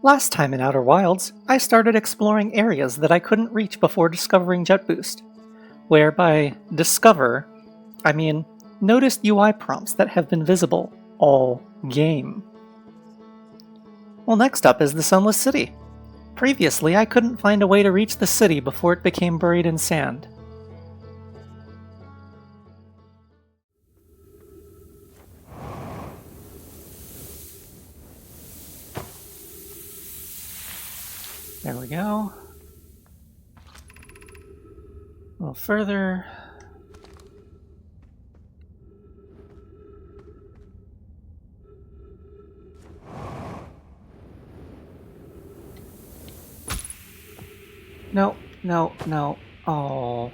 Last time in Outer Wilds, I started exploring areas that I couldn't reach before discovering JetBoost, where by discover, I mean noticed UI prompts that have been visible all game. Well, next up is the Sunless City. Previously, I couldn't find a way to reach the city before it became buried in sand. There we go. A little further. No, no, no. Oh.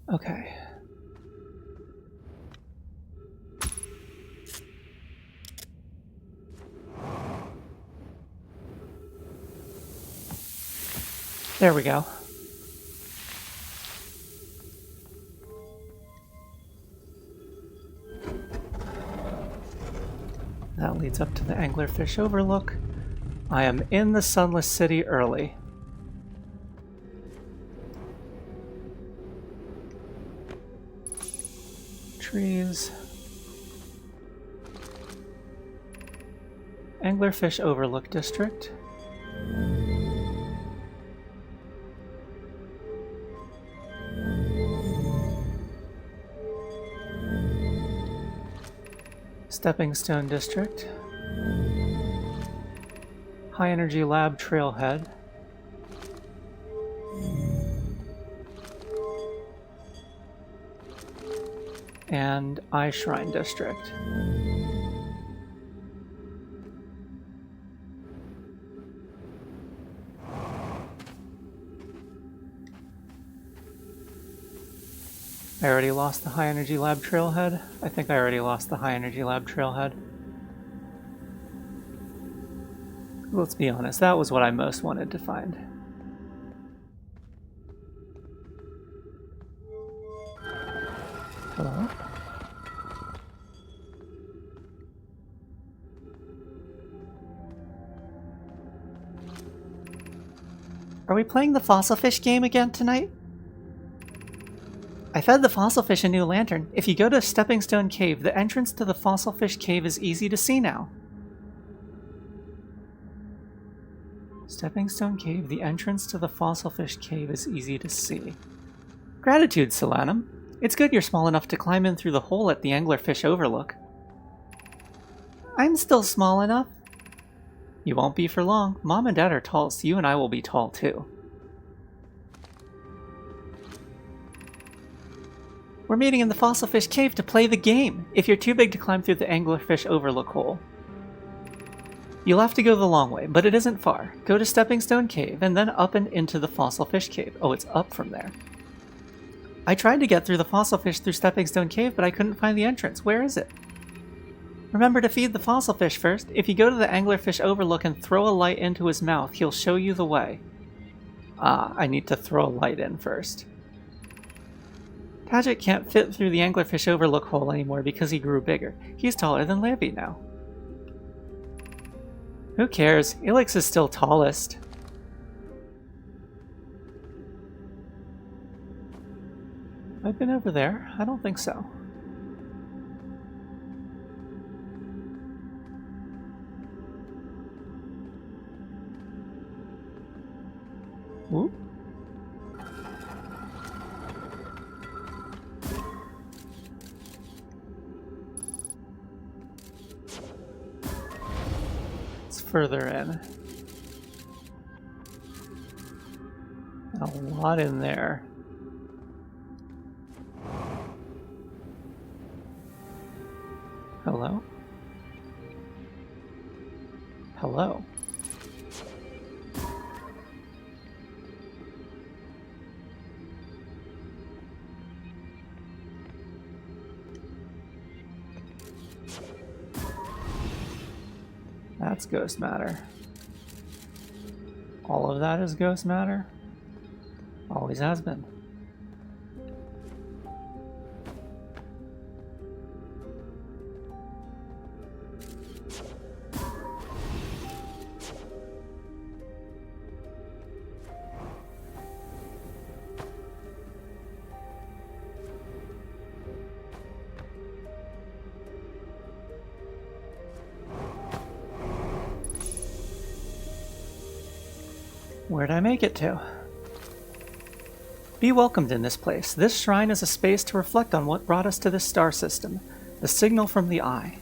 Okay. There we go. That leads up to the Anglerfish Overlook. I am in the Sunless City early. Trees. Anglerfish Overlook District. Stepping Stone District. High Energy Lab Trailhead. And Eye Shrine District. I already lost the High Energy Lab Trailhead. I think I already lost the High Energy Lab Trailhead. Let's be honest, that was what I most wanted to find. Hello? Are we playing the fossil fish game again tonight? I fed the fossil fish a new lantern. If you go to Stepping Stone Cave, the entrance to the fossil fish cave is easy to see now. Stepping Stone Cave, the entrance to the fossil fish cave is easy to see. Gratitude, Solanum. It's good you're small enough to climb in through the hole at the Anglerfish Overlook. I'm still small enough. You won't be for long. Mom and Dad are tall, so you and I will be tall too. We're meeting in the Fossil Fish Cave to play the game, if you're too big to climb through the Anglerfish Overlook hole. You'll have to go the long way, but it isn't far. Go to Stepping Stone Cave, and then up and into the Fossil Fish Cave. Oh, it's up from there. I tried to get through the fossil fish through Stepping Stone Cave, but I couldn't find the entrance. Where is it? Remember to feed the fossil fish first. If you go to the Anglerfish Overlook and throw a light into his mouth, he'll show you the way. Ah, I need to throw a light in first. Padgett can't fit through the Anglerfish Overlook hole anymore because he grew bigger. He's taller than Lampy now. Who cares? Ilex is still tallest. Have I been over there? I don't think so. Whoop. It's further in. And a lot in there. Hello? Hello? That's ghost matter. All of that is ghost matter? Always has been. Where'd I make it to? Be welcomed in this place. This shrine is a space to reflect on what brought us to this star system, the signal from the Eye.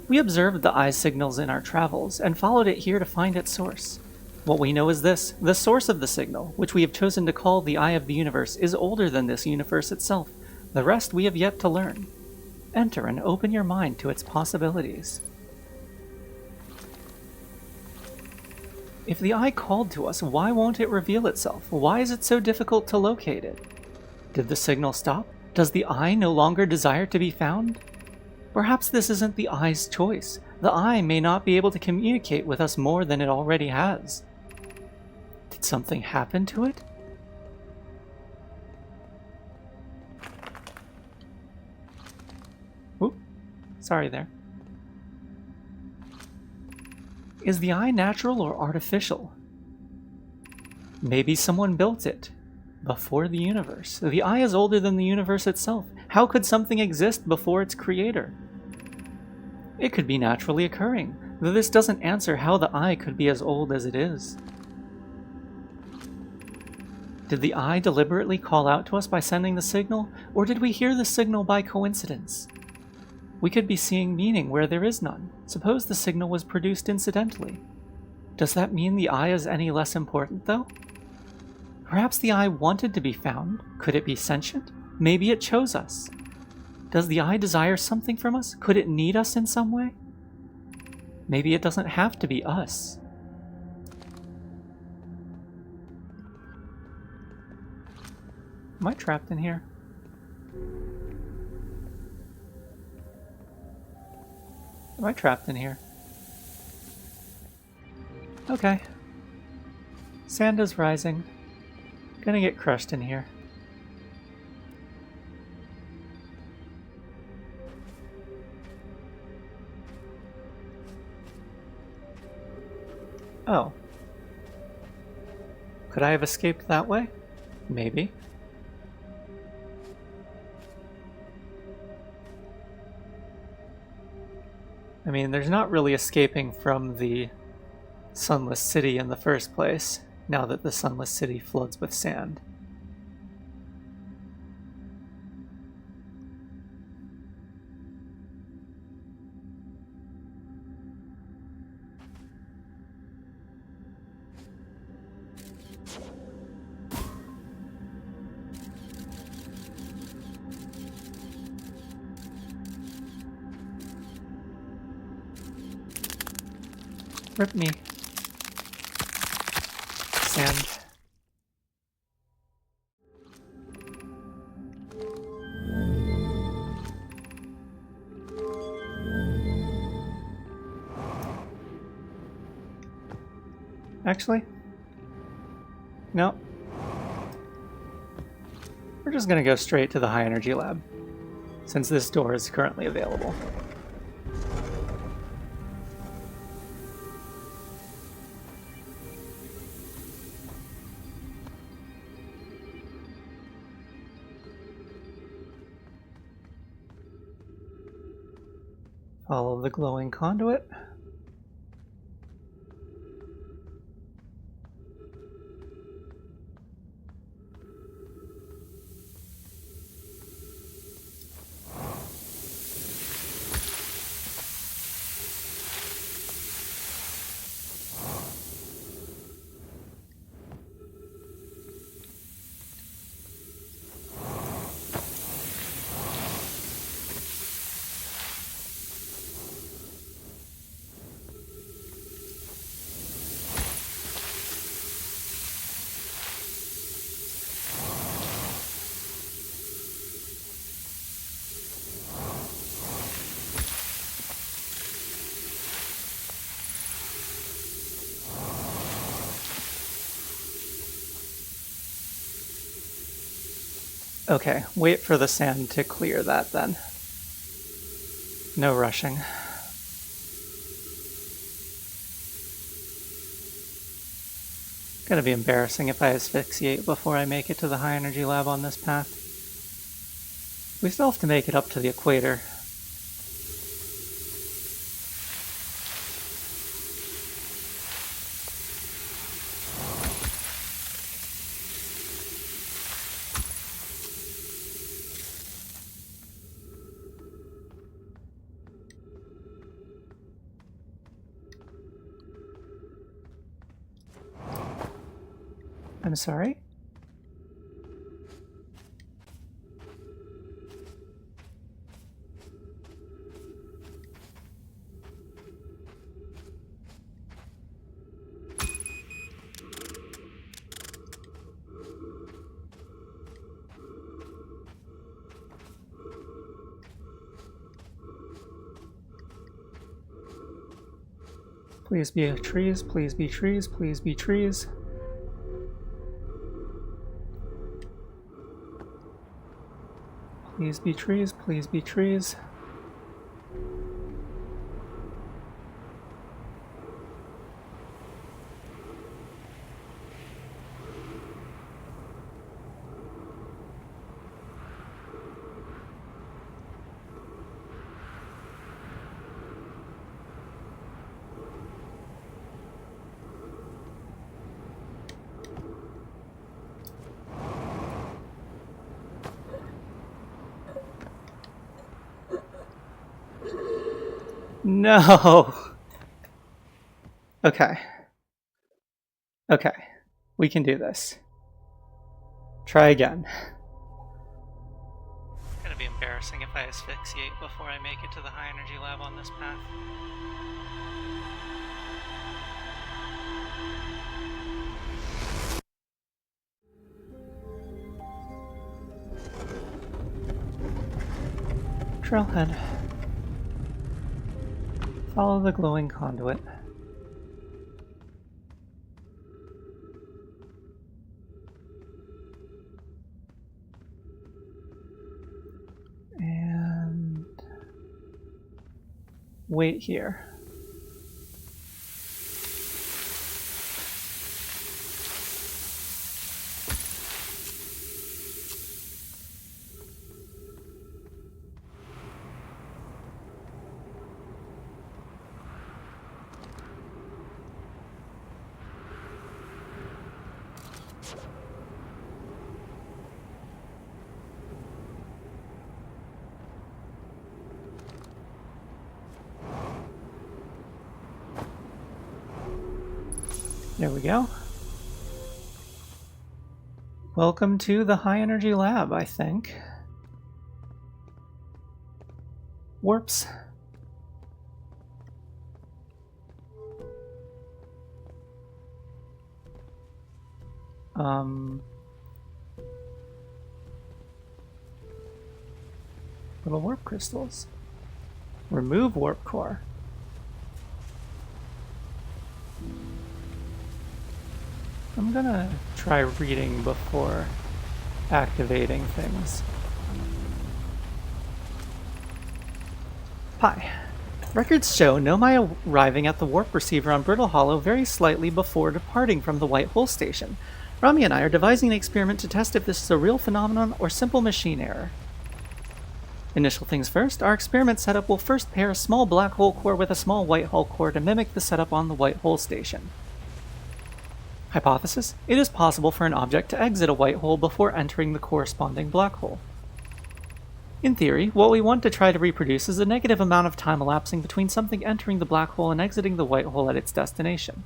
We observed the Eye's signals in our travels, and followed it here to find its source. What we know is this: the source of the signal, which we have chosen to call the Eye of the Universe, is older than this universe itself. The rest we have yet to learn. Enter and open your mind to its possibilities. If the Eye called to us, why won't it reveal itself? Why is it so difficult to locate it? Did the signal stop? Does the Eye no longer desire to be found? Perhaps this isn't the Eye's choice. The Eye may not be able to communicate with us more than it already has. Did something happen to it? Oop, sorry there. Is the Eye natural or artificial? Maybe someone built it before the universe. The Eye is older than the universe itself. How could something exist before its creator? It could be naturally occurring, though this doesn't answer how the Eye could be as old as it is. Did the Eye deliberately call out to us by sending the signal, or did we hear the signal by coincidence? We could be seeing meaning where there is none. Suppose the signal was produced incidentally. Does that mean the Eye is any less important, though? Perhaps the Eye wanted to be found. Could it be sentient? Maybe it chose us. Does the Eye desire something from us? Could it need us in some way? Maybe it doesn't have to be us. Am I trapped in here? Am I trapped in here? Okay. Sand is rising. Gonna get crushed in here. Oh. Could I have escaped that way? Maybe. I mean, there's not really escaping from the Sunless City in the first place, now that the Sunless City floods with sand. Rip me. Sand. Actually, no. We're just gonna go straight to the high energy lab, since this door is currently available. Follow the glowing conduit. Okay, wait for the sand to clear that then. No rushing. Gonna be embarrassing if I asphyxiate before I make it to the high energy lab on this path. We still have to make it up to the equator. I'm sorry? Please be trees, please be trees, please be trees. Please be trees, please be trees. No! Okay. Okay. We can do this. Try again. It's gonna be embarrassing if I asphyxiate before I make it to the high energy lab on this path. Trailhead. Follow the glowing conduit. And wait here. There we go. Welcome to the high energy lab, I think. Warps. Little warp crystals. Remove warp core. I'm gonna try reading before activating things. Pi. Records show Nomai arriving at the warp receiver on Brittle Hollow very slightly before departing from the White Hole Station. Rami and I are devising an experiment to test if this is a real phenomenon or simple machine error. Initial things first, our experiment setup will first pair a small black hole core with a small white hole core to mimic the setup on the White Hole Station. Hypothesis: it is possible for an object to exit a white hole before entering the corresponding black hole. In theory, what we want to try to reproduce is the negative amount of time elapsing between something entering the black hole and exiting the white hole at its destination.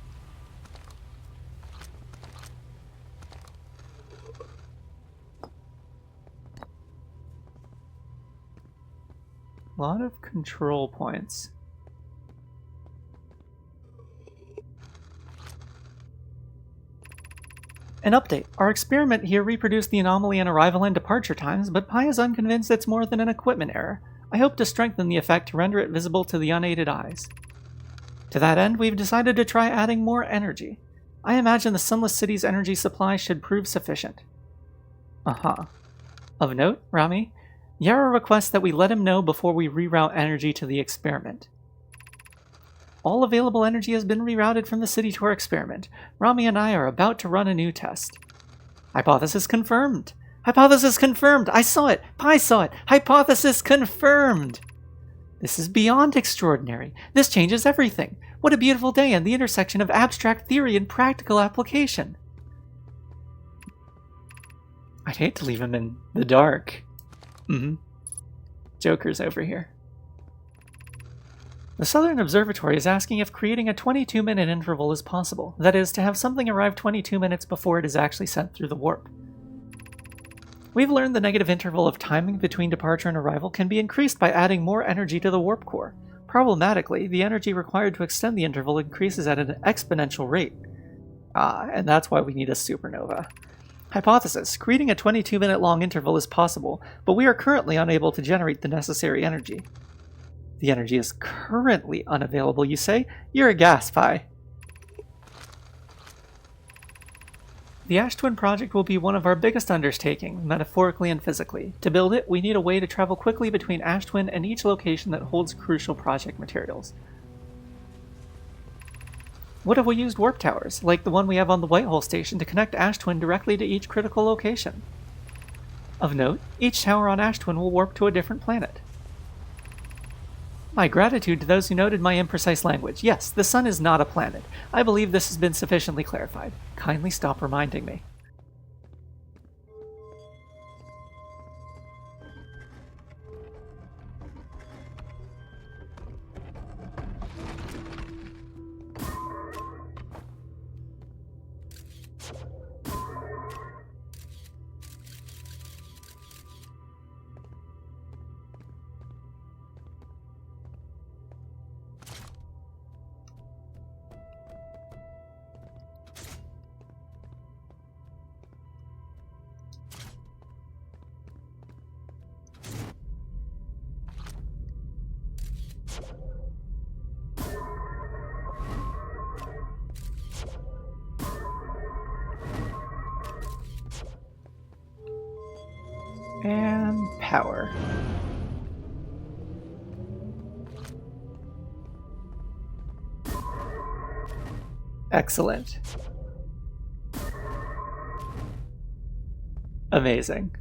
A lot of control points. An update. Our experiment here reproduced the anomaly in arrival and departure times, but Pi is unconvinced it's more than an equipment error. I hope to strengthen the effect to render it visible to the unaided eyes. To that end, we've decided to try adding more energy. I imagine the Sunless City's energy supply should prove sufficient. Of note, Rami, Yara requests that we let him know before we reroute energy to the experiment. All available energy has been rerouted from the city to our experiment. Rami and I are about to run a new test. Hypothesis confirmed! Hypothesis confirmed! I saw it! Pi saw it! Hypothesis confirmed! This is beyond extraordinary. This changes everything. What a beautiful day and the intersection of abstract theory and practical application. I'd hate to leave him in the dark. Joker's over here. The Southern Observatory is asking if creating a 22-minute interval is possible. That is, to have something arrive 22 minutes before it is actually sent through the warp. We've learned the negative interval of timing between departure and arrival can be increased by adding more energy to the warp core. Problematically, the energy required to extend the interval increases at an exponential rate. And that's why we need a supernova. Hypothesis: creating a 22-minute long interval is possible, but we are currently unable to generate the necessary energy. The energy is currently unavailable, you say? You're a gas, Pi. The Ash Twin project will be one of our biggest undertakings, metaphorically and physically. To build it, we need a way to travel quickly between Ash Twin and each location that holds crucial project materials. What if we used warp towers, like the one we have on the Whitehole station, to connect Ash Twin directly to each critical location? Of note, each tower on Ash Twin will warp to a different planet. My gratitude to those who noted my imprecise language. Yes, the sun is not a planet. I believe this has been sufficiently clarified. Kindly stop reminding me. And power. Excellent. Amazing.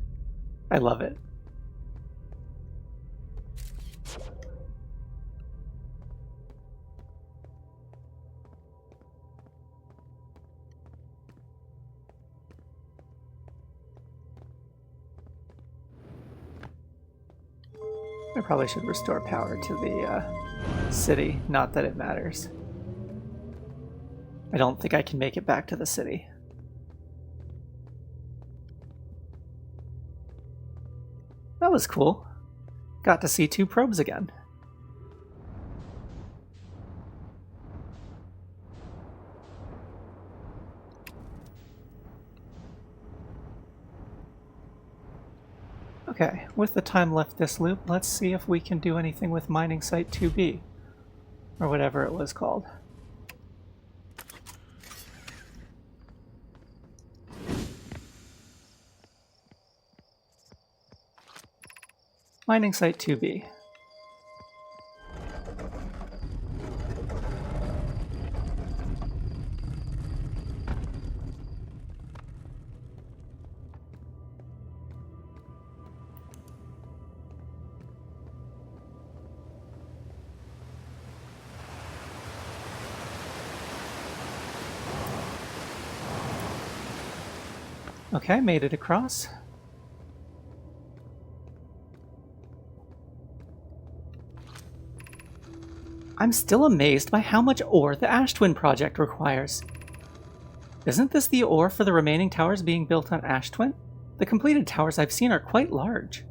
I love it. I probably should restore power to the city, not that it matters. I don't think I can make it back to the city. That was cool. Got to see 2 probes again. Okay, with the time left this loop, let's see if we can do anything with Mining Site 2B, or whatever it was called. Mining Site 2B. Okay, made it across. I'm still amazed by how much ore the Ash Twin project requires. Isn't this the ore for the remaining towers being built on Ash Twin? The completed towers I've seen are quite large.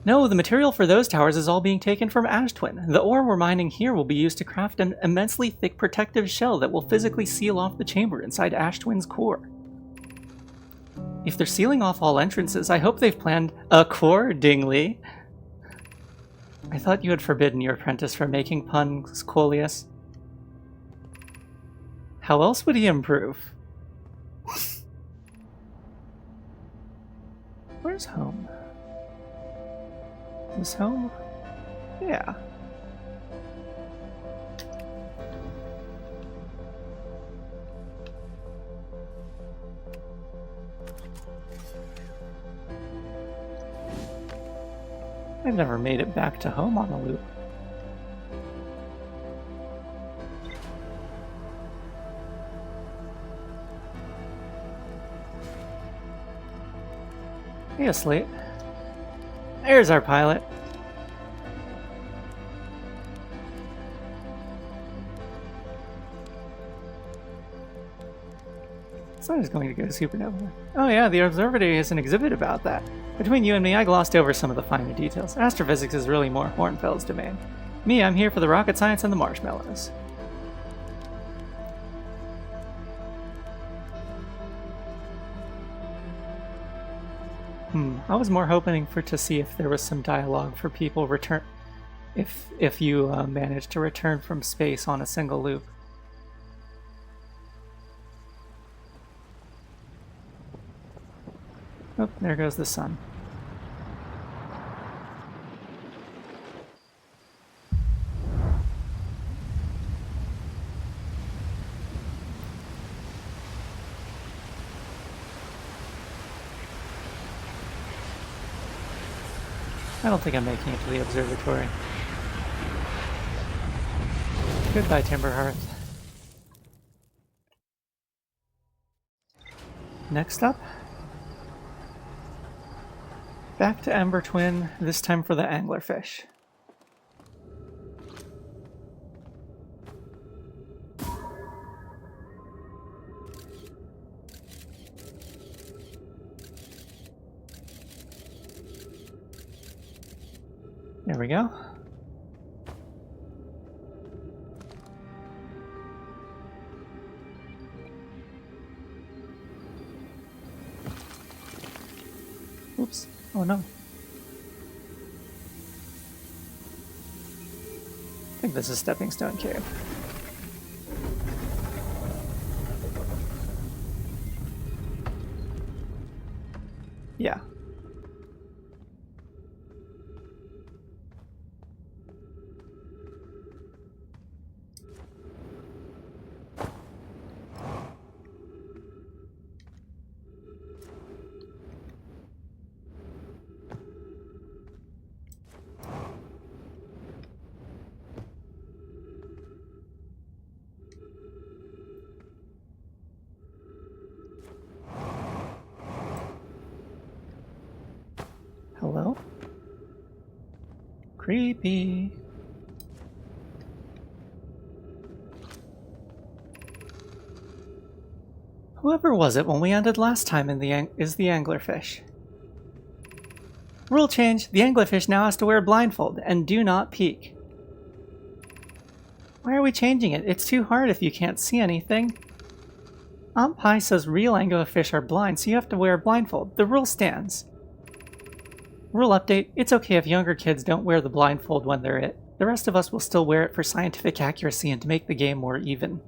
No, the material for those towers is all being taken from Ash Twin. The ore we're mining here will be used to craft an immensely thick protective shell that will physically seal off the chamber inside Ash Twin's core. If they're sealing off all entrances, I hope they've planned accordingly. I thought you had forbidden your apprentice from making puns, Coleus. How else would he improve? Where's home? Is home? Yeah. I've never made it back to home on a loop. Hey, Slate. There's our pilot. So I was going to go to Supernova. Oh yeah, the observatory has an exhibit about that. Between you and me, I glossed over some of the finer details. Astrophysics is really more Hornfels' domain. Me, I'm here for the rocket science and the marshmallows. I was more hoping to see if there was some dialogue for people return, if you managed to return from space on a single loop. Oh, there goes the sun. I don't think I'm making it to the observatory. Goodbye, Timberhearth. Next up, back to Ember Twin, this time for the anglerfish. There we go. Oops. Oh no. I think this is Stepping Stone Cave. Yeah. Hello? Creepy. Whoever was it when we ended last time in is the anglerfish. Rule change. The anglerfish now has to wear a blindfold and do not peek. Why are we changing it? It's too hard if you can't see anything. Aunt Pie says real anglerfish are blind, so you have to wear a blindfold. The rule stands. Rule update, it's okay if younger kids don't wear the blindfold when they're it. The rest of us will still wear it for scientific accuracy and to make the game more even.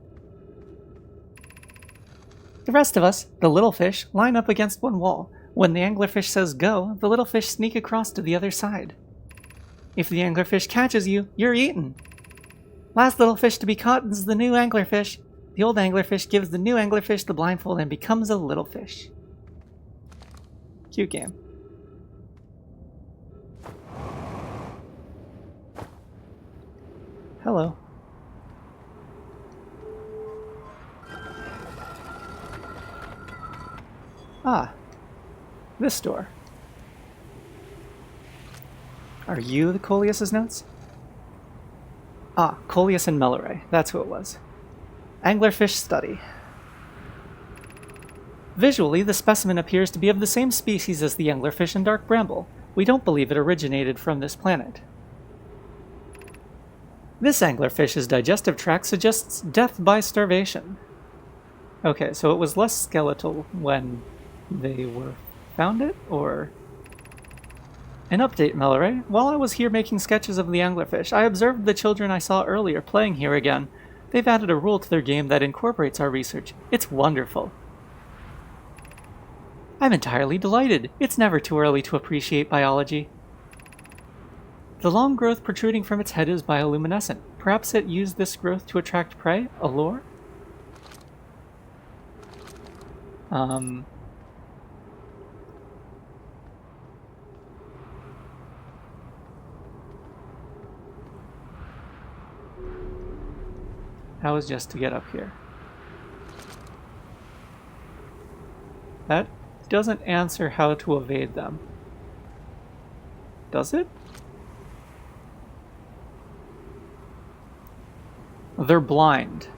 The rest of us, the little fish, line up against one wall. When the anglerfish says go, the little fish sneak across to the other side. If the anglerfish catches you, you're eaten. Last little fish to be caught is the new anglerfish. The old anglerfish gives the new anglerfish the blindfold and becomes a little fish. Cute game. Hello. Ah, this door. Are you the Coleus's notes? Ah, Coleus and Melloray. That's who it was. Anglerfish study. Visually, the specimen appears to be of the same species as the anglerfish and dark bramble. We don't believe it originated from this planet. This anglerfish's digestive tract suggests death by starvation. Okay, so it was less skeletal when they were found it, or... An update, Melloray. While I was here making sketches of the anglerfish, I observed the children I saw earlier playing here again. They've added a rule to their game that incorporates our research. It's wonderful. I'm entirely delighted. It's never too early to appreciate biology. The long growth protruding from its head is bioluminescent. Perhaps it used this growth to attract prey? A lure? That was just to get up here. That doesn't answer how to evade them. Does it? They're blind.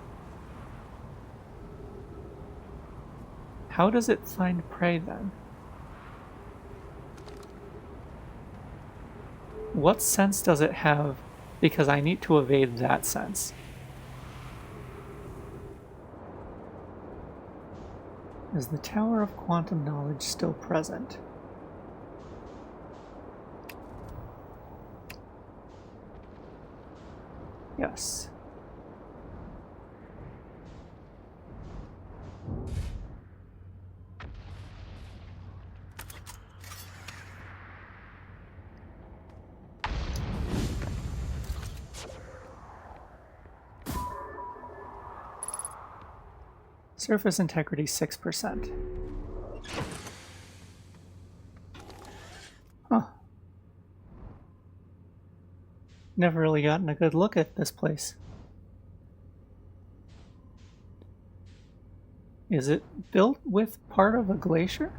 How does it find prey then? What sense does it have? Because I need to evade that sense. Is the Tower of Quantum Knowledge still present? Yes. Surface integrity 6%. Huh. Never really gotten a good look at this place. Is it built with part of a glacier?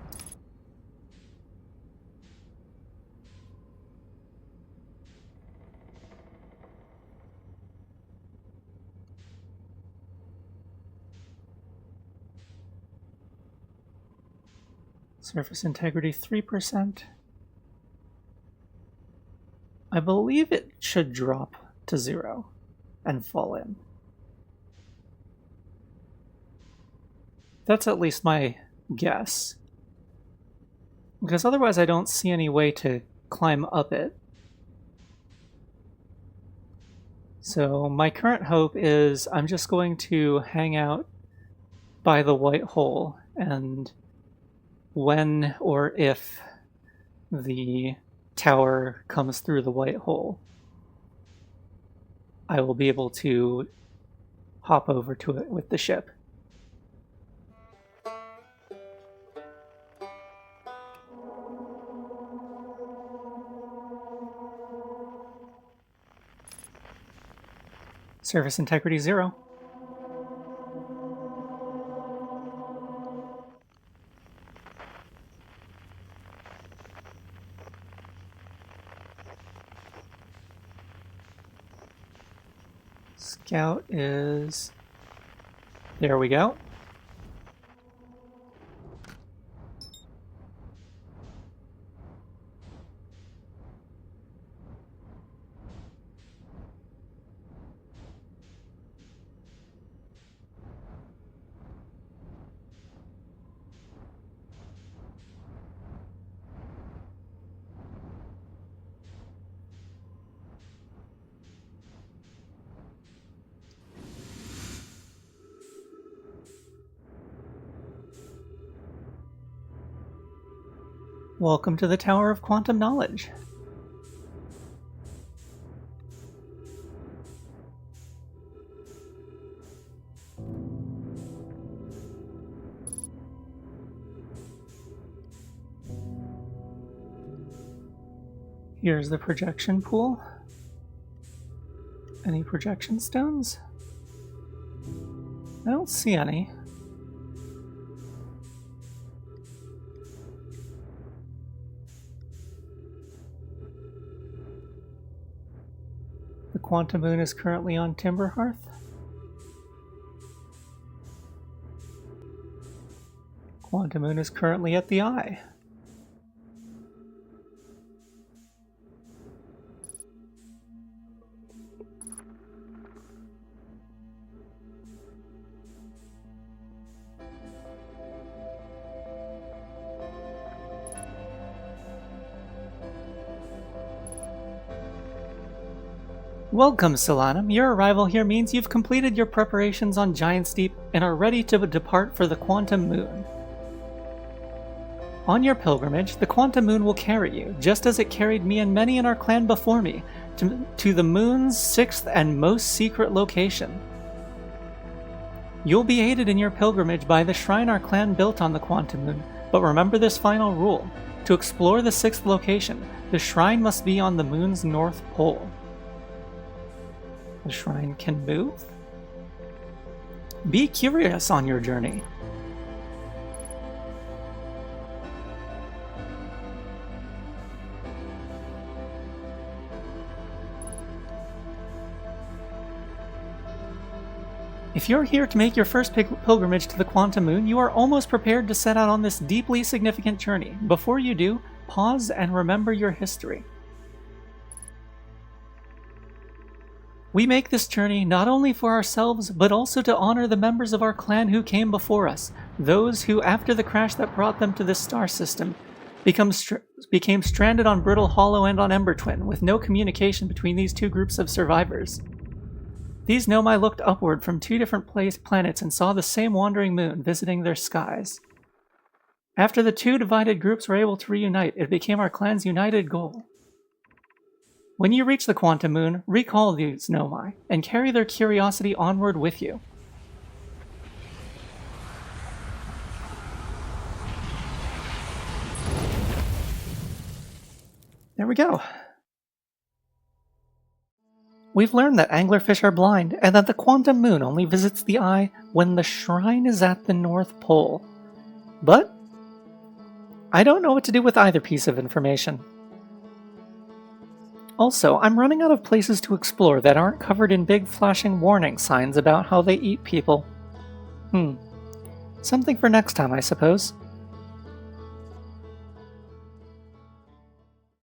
Surface integrity 3%. I believe it should drop to 0 and fall in. That's at least my guess. Because otherwise I don't see any way to climb up it. So my current hope is I'm just going to hang out by the white hole, and when or if the tower comes through the white hole, I will be able to hop over to it with the ship. Surface integrity 0. Scout is... There we go. Welcome to the Tower of Quantum Knowledge. Here's the projection pool. Any projection stones? I don't see any. The Quantum Moon is currently on Timberhearth. Quantum Moon is currently at the Eye. Welcome, Solanum. Your arrival here means you've completed your preparations on Giant's Deep and are ready to depart for the Quantum Moon. On your pilgrimage, the Quantum Moon will carry you, just as it carried me and many in our clan before me, to the moon's 6th and most secret location. You'll be aided in your pilgrimage by the shrine our clan built on the Quantum Moon, but remember this final rule. To explore the 6th location, the shrine must be on the moon's north pole. The shrine can move? Be curious on your journey. If you're here to make your first pilgrimage to the Quantum Moon, you are almost prepared to set out on this deeply significant journey. Before you do, pause and remember your history. We make this journey not only for ourselves, but also to honor the members of our clan who came before us, those who, after the crash that brought them to this star system, became stranded on Brittle Hollow and on Ember Twin, with no communication between these two groups of survivors. These Nomai looked upward from two different planets and saw the same wandering moon visiting their skies. After the two divided groups were able to reunite, it became our clan's united goal. When you reach the Quantum Moon, recall these Nomai, and carry their curiosity onward with you. There we go. We've learned that anglerfish are blind, and that the Quantum Moon only visits the eye when the shrine is at the North Pole. But I don't know what to do with either piece of information. Also, I'm running out of places to explore that aren't covered in big flashing warning signs about how they eat people. Something for next time, I suppose.